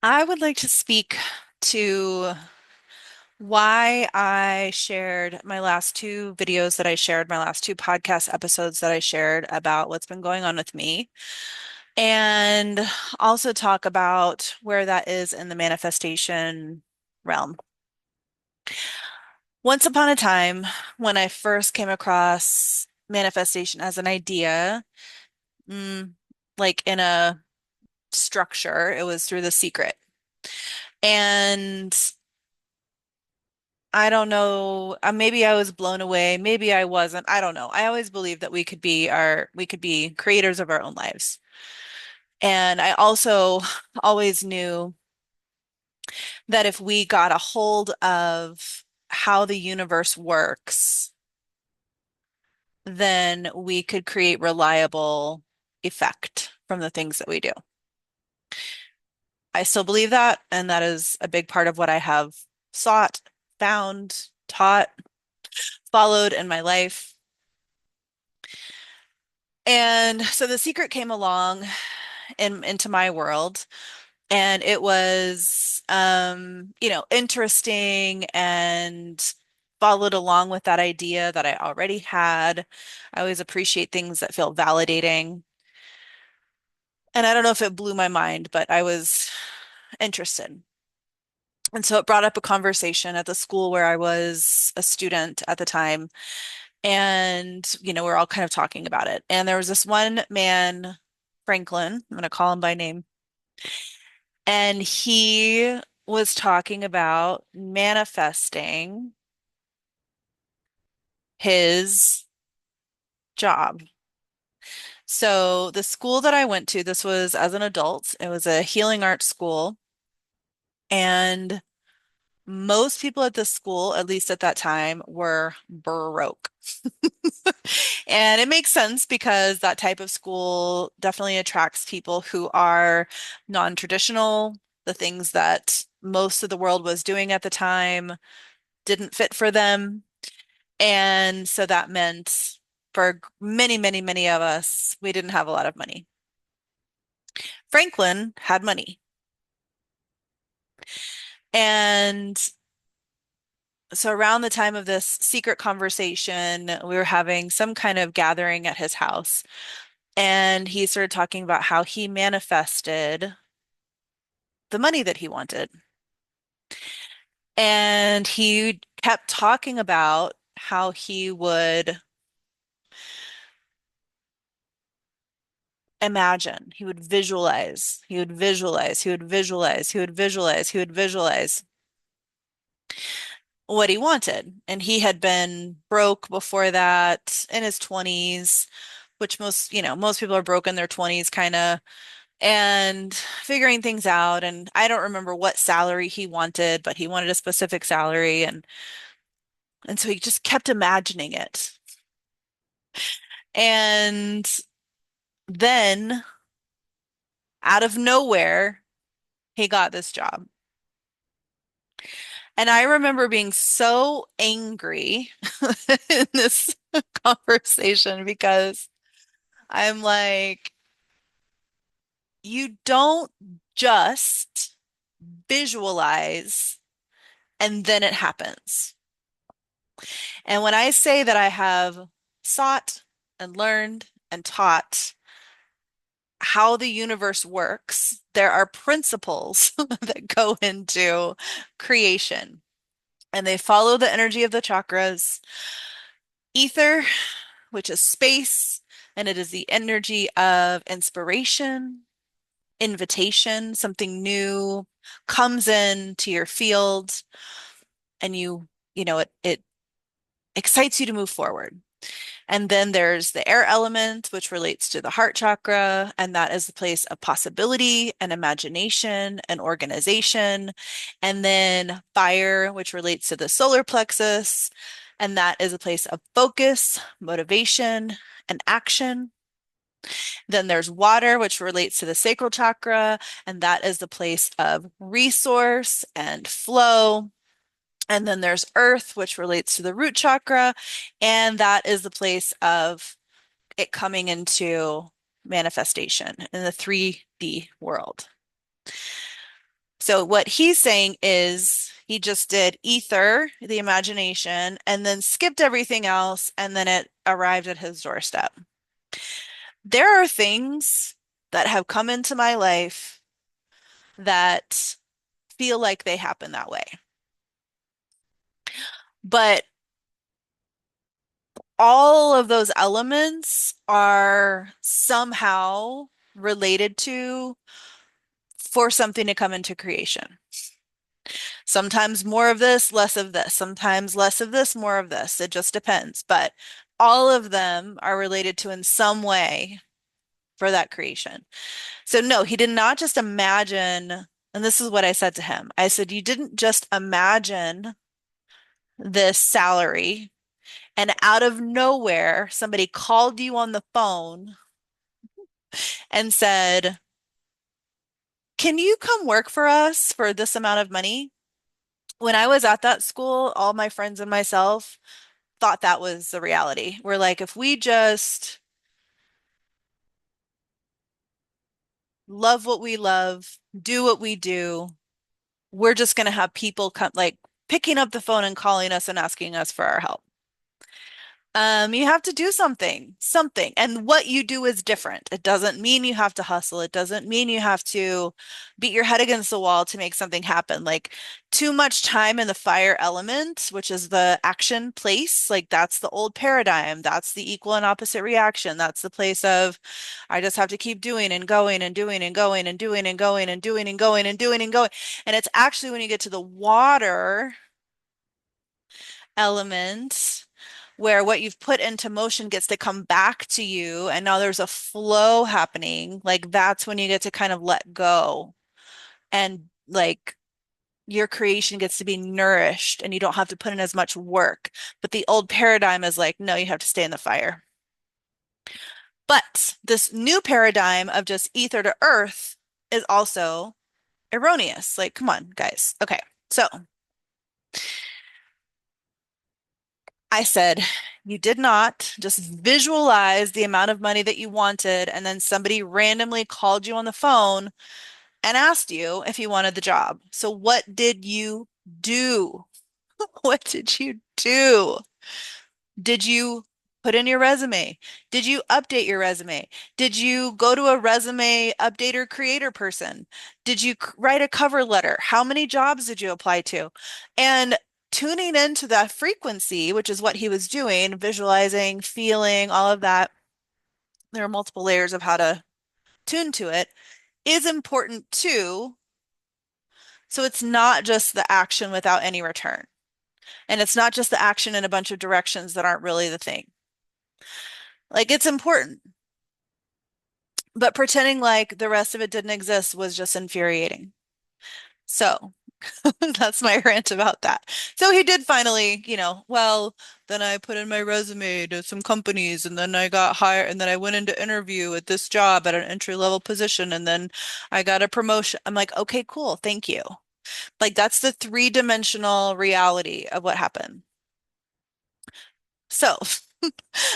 I would like to speak to why I shared my last two videos that I shared, my last two podcast episodes that I shared about what's been going on with me, and also talk about where that is in the manifestation realm. Once upon a time, when I first came across manifestation as an idea, mm, like in a structure, it was through The Secret. And I don't know. Maybe I was blown away. Maybe I wasn't. I don't know. I always believed that we could be creators of our own lives. And I also always knew that if we got a hold of how the universe works, then we could create reliable effect from the things that we do. I still believe that, and that is a big part of what I have sought, found, taught, followed in my life. And so The Secret came along into my world, and it was interesting and followed along with that idea that I already had. I always appreciate things that feel validating. And I don't know if it blew my mind, but I was interested. And so it brought up a conversation at the school where I was a student at the time. And, we're all kind of talking about it. And there was this one man, Franklin, I'm going to call him by name, and he was talking about manifesting his job. So the school that I went to, this was as an adult, it was a healing arts school. And most people at this school, at least at that time, were broke. And it makes sense because that type of school definitely attracts people who are non-traditional. The things that most of the world was doing at the time didn't fit for them. And so that meant for many, many, many of us, we didn't have a lot of money. Franklin had money. And so around the time of this secret conversation, we were having some kind of gathering at his house. And he started talking about how he manifested the money that he wanted. And he kept talking about how he would imagine, he would visualize, he would visualize, he would visualize, he would visualize, he would visualize what he wanted. And he had been broke before that in his 20s, which most people are broke in their 20s kind of, and figuring things out. And I don't remember what salary he wanted, but he wanted a specific salary, and so he just kept imagining it. And then out of nowhere, he got this job. And I remember being so angry in this conversation because I'm like, you don't just visualize and then it happens. And when I say that I have sought and learned and taught how the universe works, there are principles that go into creation, and they follow the energy of the chakras. Ether, which is space, and it is the energy of inspiration, invitation, something new comes into your field, and it excites you to move forward. And then there's the air element, which relates to the heart chakra, and that is the place of possibility and imagination and organization. And then fire, which relates to the solar plexus, and that is a place of focus, motivation, and action. Then there's water, which relates to the sacral chakra, and that is the place of resource and flow. And then there's earth, which relates to the root chakra, and that is the place of it coming into manifestation in the 3D world. So what he's saying is he just did ether, the imagination, and then skipped everything else, and then it arrived at his doorstep. There are things that have come into my life that feel like they happen that way. But all of those elements are somehow related to for something to come into creation. Sometimes more of this, less of this. Sometimes less of this, more of this. It just depends. But all of them are related to in some way for that creation. So no, he did not just imagine, and this is what I said to him. I said, you didn't just imagine this salary and out of nowhere, somebody called you on the phone and said, can you come work for us for this amount of money? When I was at that school, all my friends and myself thought that was the reality. We're like, if we just love what we love, do what we do, we're just going to have people come, like picking up the phone and calling us and asking us for our help. You have to do something. And what you do is different. It doesn't mean you have to hustle. It doesn't mean you have to beat your head against the wall to make something happen. Like too much time in the fire element, which is the action place, like that's the old paradigm. That's the equal and opposite reaction. That's the place of I just have to keep doing and going and doing and going and doing and going and doing and going and doing and going. And it's actually when you get to the water element where what you've put into motion gets to come back to you and now there's a flow happening. Like that's when you get to kind of let go and like your creation gets to be nourished and you don't have to put in as much work. But the old paradigm is like, no, you have to stay in the fire. But this new paradigm of just ether to earth is also erroneous. Like, come on, guys. Okay. So I said, you did not just visualize the amount of money that you wanted, and then somebody randomly called you on the phone and asked you if you wanted the job. So what did you do? What did you do? Did you put in your resume? Did you update your resume? Did you go to a resume updater creator person? Did you write a cover letter? How many jobs did you apply to? And tuning into that frequency, which is what he was doing, visualizing, feeling, all of that. There are multiple layers of how to tune to it, is important too. So it's not just the action without any return. And it's not just the action in a bunch of directions that aren't really the thing. Like it's important. But pretending like the rest of it didn't exist was just infuriating. So that's my rant about that. So he did finally, well, then I put in my resume to some companies and then I got hired and then I went into interview at this job at an entry level position and then I got a promotion. I'm like, okay, cool. Thank you. Like that's the three-dimensional reality of what happened. So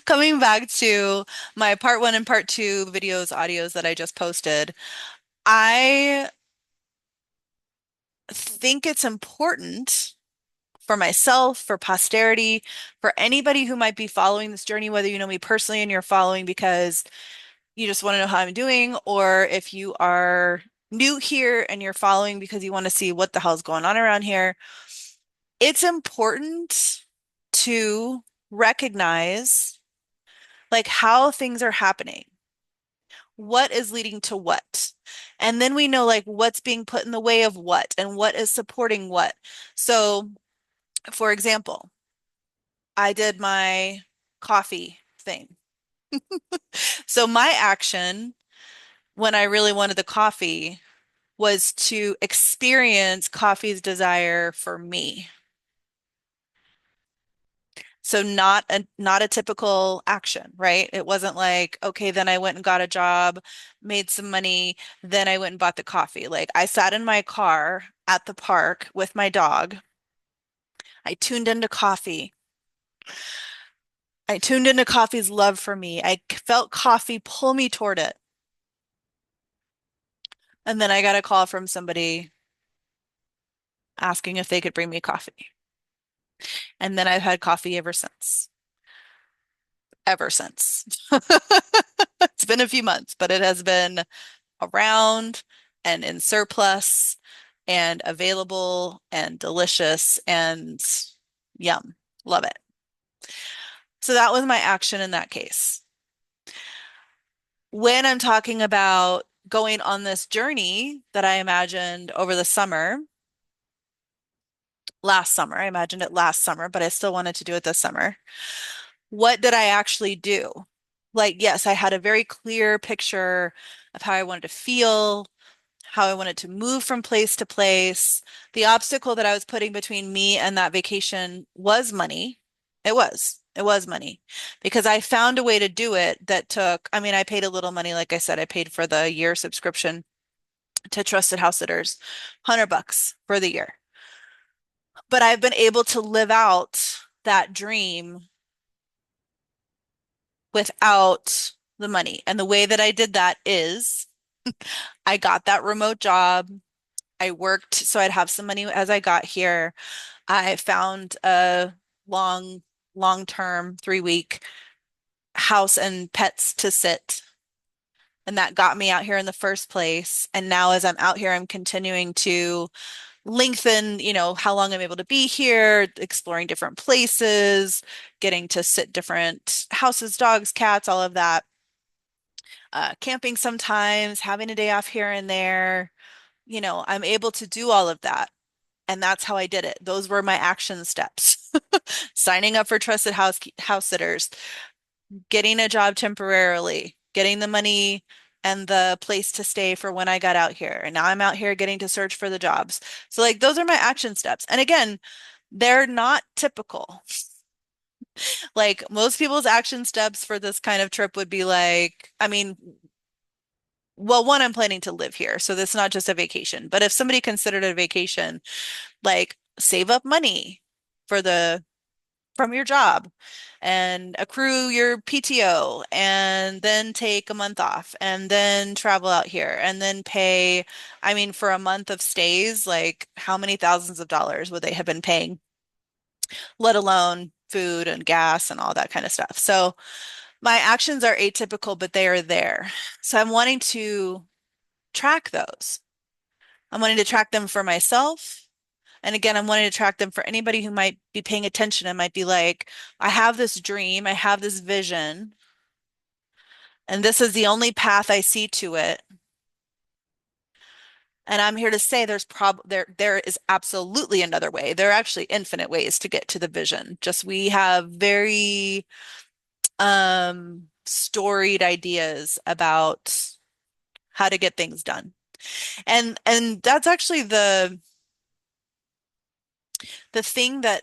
coming back to my part one and part two videos, audios that I just posted, I think it's important for myself, for posterity, for anybody who might be following this journey, whether you know me personally and you're following because you just want to know how I'm doing, or if you are new here and you're following because you want to see what the hell's going on around here. It's important to recognize like how things are happening. What is leading to what? And then we know like what's being put in the way of what and what is supporting what. So, for example, I did my coffee thing. So my action when I really wanted the coffee was to experience coffee's desire for me. So not a typical action, right? It wasn't like, okay, then I went and got a job, made some money, then I went and bought the coffee. Like I sat in my car at the park with my dog. I tuned into coffee. I tuned into coffee's love for me. I felt coffee pull me toward it. And then I got a call from somebody. asking if they could bring me coffee. And then I've had coffee ever since. Ever since. It's been a few months, but it has been around and in surplus and available and delicious and yum. Love it. So that was my action in that case. When I'm talking about going on this journey that I imagined over the summer, last summer, I imagined it last summer, but I still wanted to do it this summer. What did I actually do? Like, yes, I had a very clear picture of how I wanted to feel, how I wanted to move from place to place. The obstacle that I was putting between me and that vacation was money. It was. It was money because I found a way to do it that took, I mean, I paid a little money. Like I said, I paid for the year subscription to Trusted House Sitters, $100 for the year. But I've been able to live out that dream without the money. And the way that I did that is I got that remote job. I worked so I'd have some money as I got here. I found a long, long-term 3-week house and pets to sit. And that got me out here in the first place. And now as I'm out here, I'm continuing to lengthen, how long I'm able to be here, exploring different places, getting to sit different houses, dogs, cats, all of that. Camping sometimes, having a day off here and there. I'm able to do all of that. And that's how I did it. Those were my action steps. Signing up for trusted house sitters, getting a job temporarily, getting the money and the place to stay for when I got out here. And now I'm out here getting to search for the jobs. So like those are my action steps. And again, they're not typical. Like most people's action steps for this kind of trip would be like, I mean, well, one, I'm planning to live here, so that's not just a vacation. But if somebody considered it a vacation, like save up money for the from your job and accrue your PTO and then take a month off and then travel out here and then pay, I mean, for a month of stays, like how many thousands of dollars would they have been paying, let alone food and gas and all that kind of stuff. So my actions are atypical, but they are there. So I'm wanting to track those. I'm wanting to track them for myself. And again, I'm wanting to track them for anybody who might be paying attention and might be like, I have this dream, I have this vision, and this is the only path I see to it. And I'm here to say there is absolutely another way. There are actually infinite ways to get to the vision. Just we have very storied ideas about how to get things done. And that's actually the thing that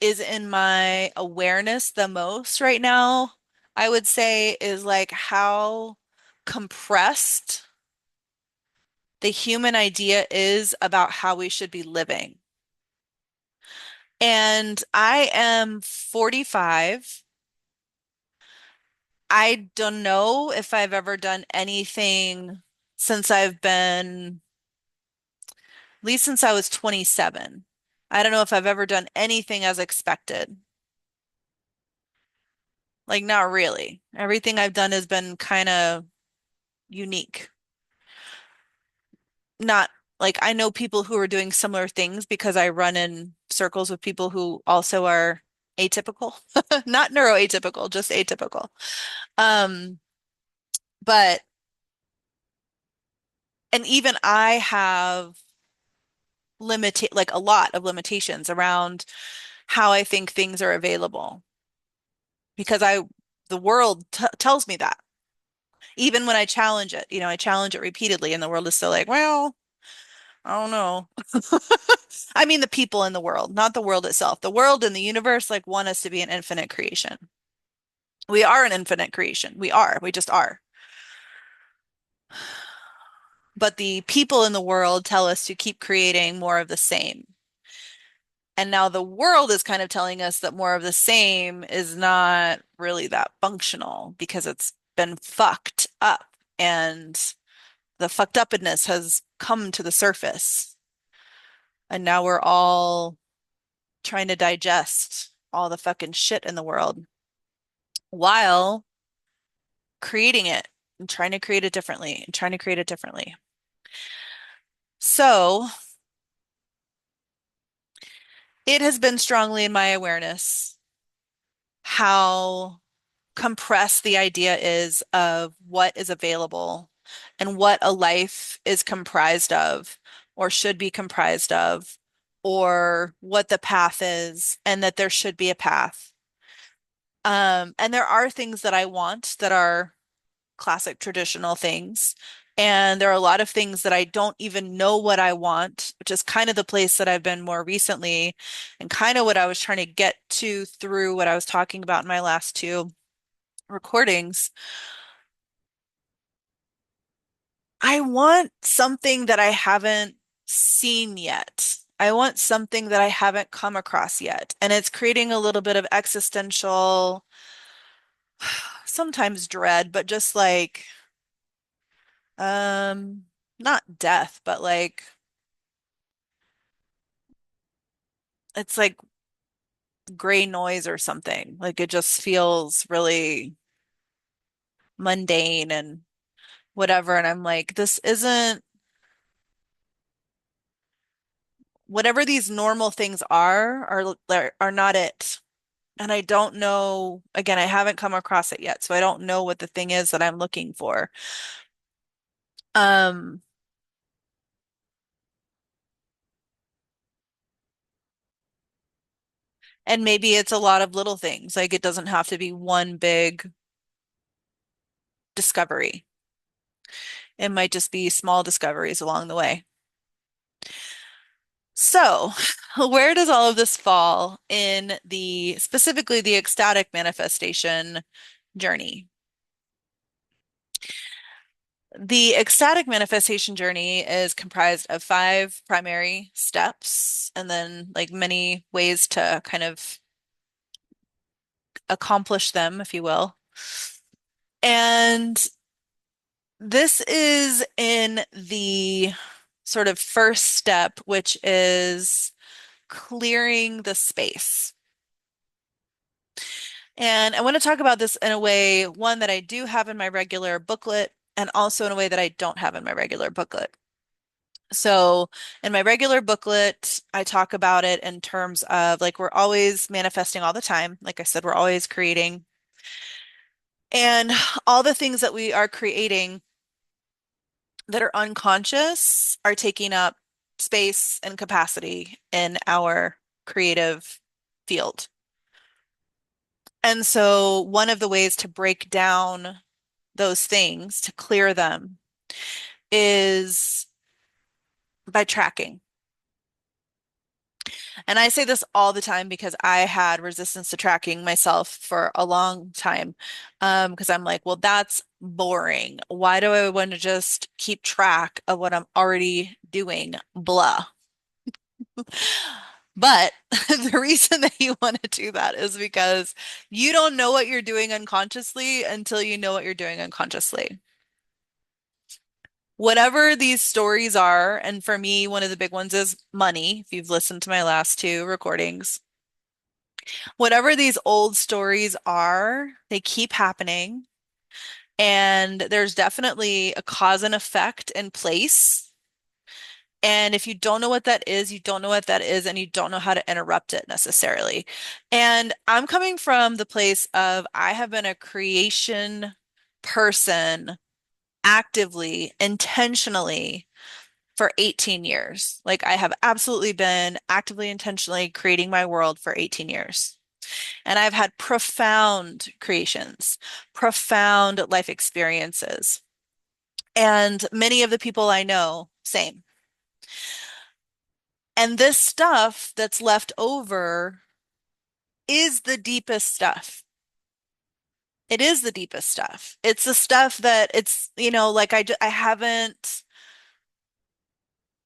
is in my awareness the most right now, I would say, is like how compressed the human idea is about how we should be living. And I am 45. I don't know if I've ever done anything since I've been, at least since I was 27. I don't know if I've ever done anything as expected. Like, not really. Everything I've done has been kind of unique. Not like I know people who are doing similar things because I run in circles with people who also are atypical, not neuroatypical, just atypical. Um, but and even I have like a lot of limitations around how I think things are available because the world t tells me that. Even when I challenge it, I challenge it repeatedly, and the world is still like, well, I don't know. I mean, the people in the world, not the world itself. The world and the universe like want us to be an infinite creation. We are an infinite creation. We are. We just are. But the people in the world tell us to keep creating more of the same. And now the world is kind of telling us that more of the same is not really that functional because it's been fucked up and the fucked upness has come to the surface. And now we're all trying to digest all the fucking shit in the world while creating it and trying to create it differently and trying to create it differently. So it has been strongly in my awareness how compressed the idea is of what is available and what a life is comprised of or should be comprised of, or what the path is, and that there should be a path. And there are things that I want that are classic traditional things. And there are a lot of things that I don't even know what I want, which is kind of the place that I've been more recently, and kind of what I was trying to get to through what I was talking about in my last two recordings. I want something that I haven't seen yet. I want something that I haven't come across yet. And it's creating a little bit of existential, sometimes dread, but just like, um, not death, but like, it's like gray noise or something. Like it just feels really mundane and whatever. And I'm like, this isn't whatever these normal things are not it. And I don't know, again, I haven't come across it yet, so I don't know what the thing is that I'm looking for. Um, and maybe it's a lot of little things. Like it doesn't have to be one big discovery. It might just be small discoveries along the way. So, where does all of this fall in the specifically the ecstatic manifestation journey? The ecstatic manifestation journey is comprised of five primary steps and then like many ways to kind of accomplish them, if you will. And this is in the sort of first step, which is clearing the space. And I want to talk about this in a way, one that I do have in my regular booklet, and also in a way that I don't have in my regular booklet. So, in my regular booklet, I talk about it in terms of like we're always manifesting all the time. Like I said, we're always creating. And all the things that we are creating that are unconscious are taking up space and capacity in our creative field. And so, one of the ways to break down those things, to clear them, is by tracking. And I say this all the time because I had resistance to tracking myself for a long time. Because I'm like, well, that's boring. Why do I want to just keep track of what I'm already doing? Blah. But the reason that you want to do that is because you don't know what you're doing unconsciously until you know what you're doing unconsciously. Whatever these stories are, and for me, one of the big ones is money. If you've listened to my last two recordings, whatever these old stories are, they keep happening. And there's definitely a cause and effect in place. And if you don't know what that is, you don't know what that is, and you don't know how to interrupt it necessarily. And I'm coming from the place of I have been a creation person actively, intentionally for 18 years. Like I have absolutely been actively, intentionally creating my world for 18 years. And I've had profound creations, profound life experiences. And many of the people I know, same. And this stuff that's left over is the deepest stuff. It is the deepest stuff. It's the stuff that like I haven't,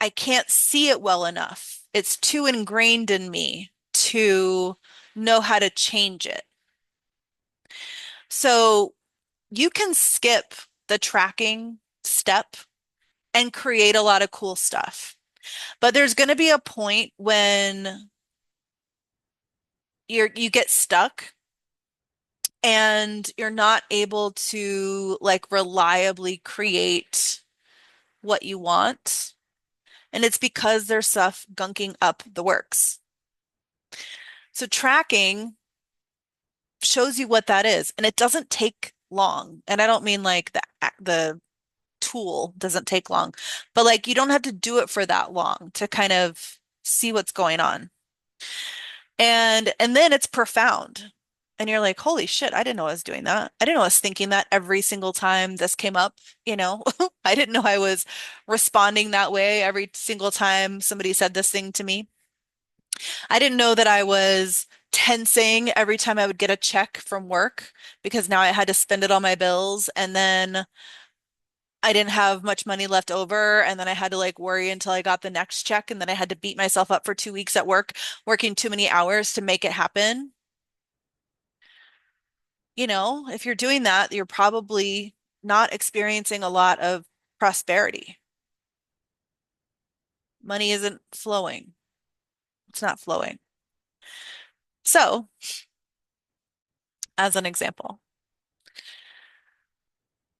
I can't see it well enough. It's too ingrained in me to know how to change it. So you can skip the tracking step and create a lot of cool stuff. But there's going to be a point when you get stuck and you're not able to like reliably create what you want. And it's because there's stuff gunking up the works. So tracking shows you what that is, and it doesn't take long. And I don't mean like the tool doesn't take long, but like you don't have to do it for that long to kind of see what's going on. And then it's profound. And you're like, holy shit, I didn't know I was doing that. I didn't know I was thinking that every single time this came up, you know. I didn't know I was responding that way every single time somebody said this thing to me. I didn't know that I was tensing every time I would get a check from work because now I had to spend it on my bills and then I didn't have much money left over and then I had to like worry until I got the next check and then I had to beat myself up for 2 weeks at work, working too many hours to make it happen. You know, if you're doing that, you're probably not experiencing a lot of prosperity. Money isn't flowing. It's not flowing. So, as an example,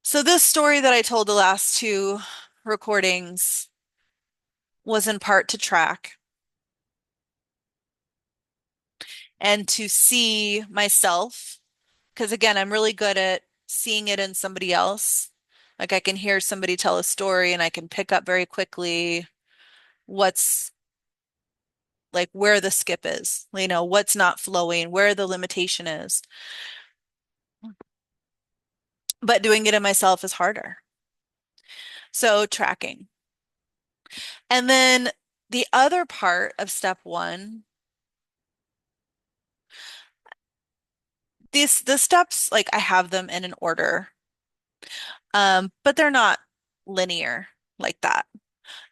so this story that I told the last two recordings was in part to track and to see myself, because again, I'm really good at seeing it in somebody else. Like I can hear somebody tell a story and I can pick up very quickly what's like where the skip is, you know, what's not flowing, where the limitation is. But doing it in myself is harder. So tracking. And then the other part of step one, the steps, like I have them in an order, but they're not linear like that.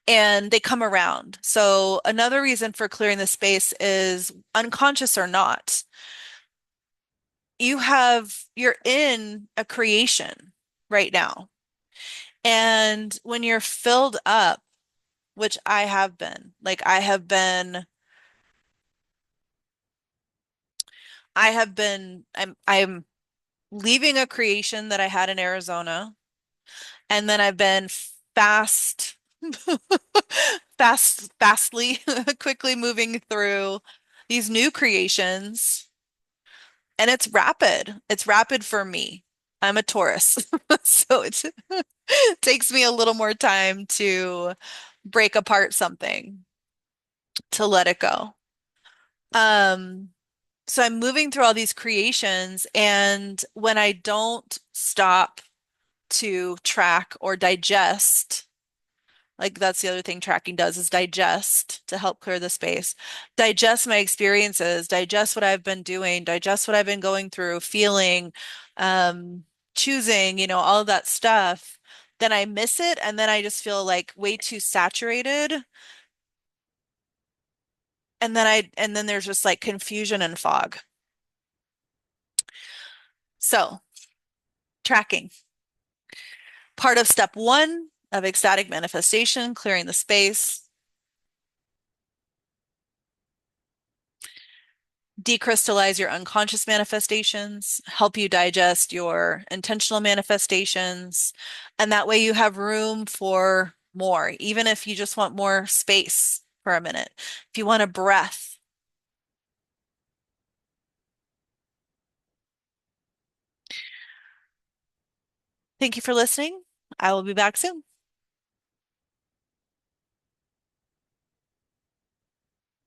And they come around. So another reason for clearing the space is unconscious or not, you're in a creation right now. And when you're filled up, which I have been, like I'm leaving a creation that I had in Arizona, and then I've been fast, fastly, quickly moving through these new creations, and it's rapid. It's rapid for me. I'm a Taurus, so it takes me a little more time to break apart something, to let it go. Um, so I'm moving through all these creations, and when I don't stop to track or digest, like that's the other thing tracking does is digest to help clear the space. Digest my experiences, digest what I've been doing, digest what I've been going through, feeling, um, choosing, you know, all of that stuff. Then I miss it, and then I just feel like way too saturated. And then there's just like confusion and fog. So, tracking. Part of step one of ecstatic manifestation, clearing the space. Decrystallize your unconscious manifestations, help you digest your intentional manifestations, and that way you have room for more, even if you just want more space for a minute. If you want a breath. Thank you for listening. I will be back soon.